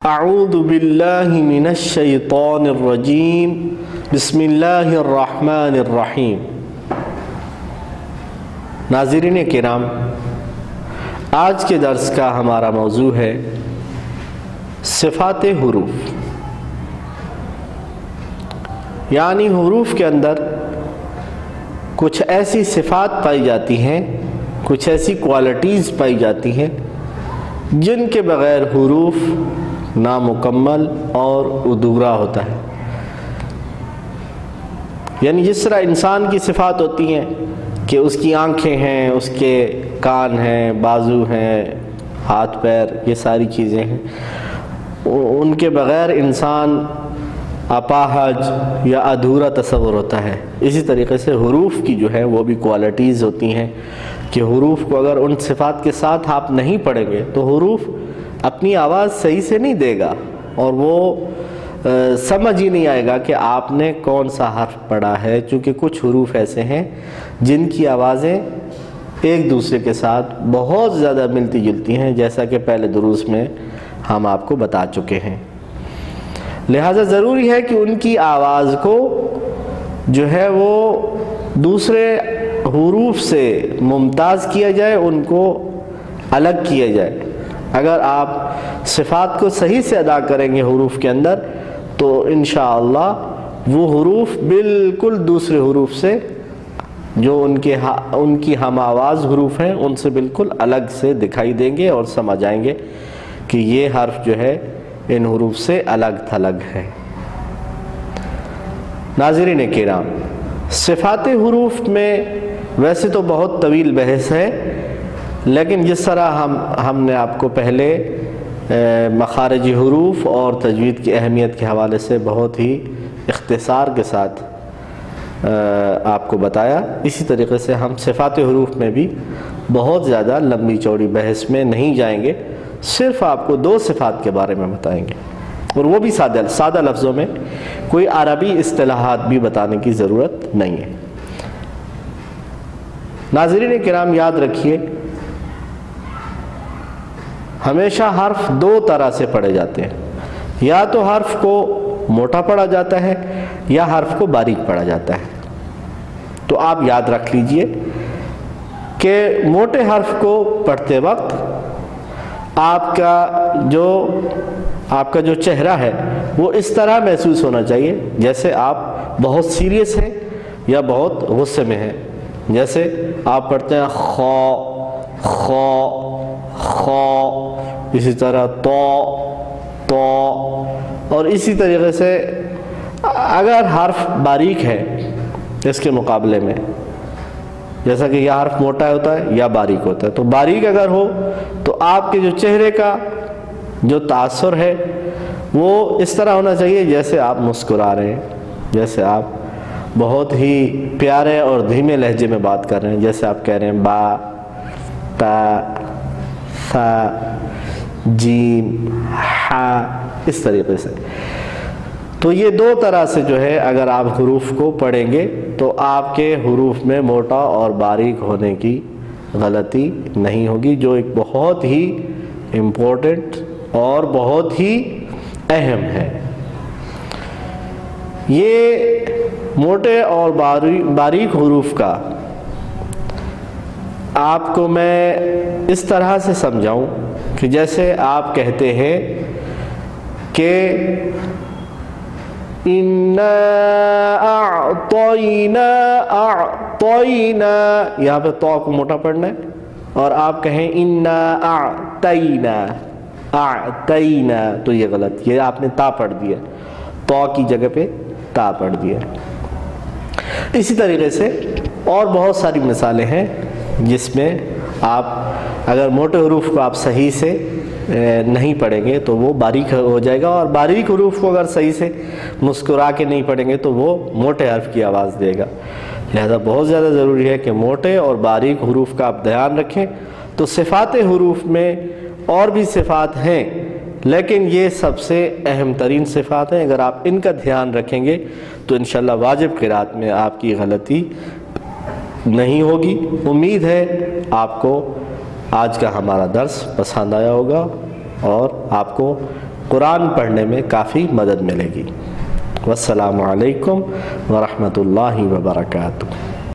اعوذ باللہ من الشیطان الرجیم بسم اللہ الرحمن الرحیم۔ ناظرین کرام، آج کے درس کا ہمارا موضوع ہے صفات حروف، یعنی حروف کے اندر کچھ ایسی صفات پائی جاتی ہیں، کچھ ایسی کوالٹیز پائی جاتی ہیں جن کے بغیر حروف نامکمل اور ادھورا ہوتا ہے۔ یعنی جس طرح انسان کی صفات ہوتی ہیں کہ اس کی آنکھیں ہیں، اس کے کان ہیں، بازو ہیں، ہاتھ پیر، یہ ساری چیزیں ہیں، ان کے بغیر انسان اپاہج یا ادھورا تصور ہوتا ہے۔ اسی طریقے سے حروف کی جو ہے وہ بھی کوالٹیز ہوتی ہیں کہ حروف کو اگر ان صفات کے ساتھ آپ نہیں پڑھیں گے تو حروف اپنی آواز صحیح سے نہیں دے گا اور وہ سمجھ ہی نہیں آئے گا کہ آپ نے کون سا حرف پڑھا ہے، چونکہ کچھ حروف ایسے ہیں جن کی آوازیں ایک دوسرے کے ساتھ بہت زیادہ ملتی جلتی ہیں، جیسا کہ پہلے دروس میں ہم آپ کو بتا چکے ہیں۔ لہٰذا ضروری ہے کہ ان کی آواز کو جو ہے وہ دوسرے حروف سے ممتاز کیا جائے، ان کو الگ کیا جائے۔ اگر آپ صفات کو صحیح سے ادا کریں گے حروف کے اندر تو انشاءاللہ وہ حروف بالکل دوسرے حروف سے جو ان کی ہم آواز حروف ہیں ان سے بالکل الگ سے دکھائی دیں گے اور سمجھ آئیں گے کہ یہ حرف جو ہے ان حروف سے الگ تھلگ ہے۔ ناظرین کرام، صفات حروف میں ویسے تو بہت طویل بحث ہے، لیکن جس طرح ہم نے آپ کو پہلے مخارج حروف اور تجوید کی اہمیت کے حوالے سے بہت ہی اختصار کے ساتھ آپ کو بتایا، اسی طریقے سے ہم صفات حروف میں بھی بہت زیادہ لمبی چوڑی بحث میں نہیں جائیں گے، صرف آپ کو 2 صفات کے بارے میں بتائیں گے، اور وہ بھی سادہ لفظوں میں، کوئی عربی اصطلاحات بھی بتانے کی ضرورت نہیں ہے۔ ناظرین کرام، یاد رکھیے ہمیشہ حرف 2 طرح سے پڑھے جاتے ہیں، یا تو حرف کو موٹا پڑھا جاتا ہے یا حرف کو باریک پڑھا جاتا ہے۔ تو آپ یاد رکھ لیجئے کہ موٹے حرف کو پڑھتے وقت آپ کا جو چہرہ ہے وہ اس طرح محسوس ہونا چاہیے جیسے آپ بہت سیریس ہیں یا بہت غصے میں ہیں۔ جیسے آپ پڑھتے ہیں خو خو خو، اسی طرح تو، اور اسی طریقے سے اگر حرف باریک ہے اس کے مقابلے میں، جیسا کہ یہ حرف موٹا ہوتا ہے یا باریک ہوتا ہے، تو باریک اگر ہو تو آپ کے جو چہرے کا جو تاثر ہے وہ اس طرح ہونا چاہیے جیسے آپ مسکرا رہے ہیں، جیسے آپ بہت ہی پیارے اور دھیمے لہجے میں بات کر رہے ہیں، جیسے آپ کہہ رہے ہیں با، تا، ثا، جیم، ہا، اس طریقے سے۔ تو یہ 2 طرح سے جو ہے اگر آپ حروف کو پڑھیں گے تو آپ کے حروف میں موٹا اور باریک ہونے کی غلطی نہیں ہوگی، جو ایک بہت ہی امپورٹنٹ اور بہت ہی اہم ہے۔ یہ موٹے اور باریک حروف کا آپ کو میں اس طرح سے سمجھاؤں کہ جیسے آپ کہتے ہیں کہ اِنَّا أَعْطَيْنَا یہاں پہ تو کو موٹا پڑھنا ہے، اور آپ کہیں اِنَّا أَعْطَيْنَا تو یہ غلط، یہ آپ نے تا پڑھ دیا، تو کی جگہ پہ تا پڑھ دیا۔ اسی طریقے سے اور بہت ساری مثالیں ہیں جس میں آپ اگر موٹے حروف کو آپ صحیح سے نہیں پڑھیں گے تو وہ باریک ہو جائے گا، اور باریک حروف کو اگر صحیح سے مسکرا کے نہیں پڑھیں گے تو وہ موٹے حرف کی آواز دے گا۔ لہذا بہت زیادہ ضروری ہے کہ موٹے اور باریک حروف کا آپ دھیان رکھیں۔ تو صفات حروف میں اور بھی صفات ہیں، لیکن یہ سب سے اہم ترین صفات ہیں۔ اگر آپ ان کا دھیان رکھیں گے تو انشاءاللہ واجب قرات میں آپ کی غلطی نہیں ہوگی۔ امید ہے آپ کو آج کا ہمارا درس پسند آیا ہوگا اور آپ کو قرآن پڑھنے میں کافی مدد ملے گی۔ والسلام علیکم ورحمۃ اللہ وبرکاتہ۔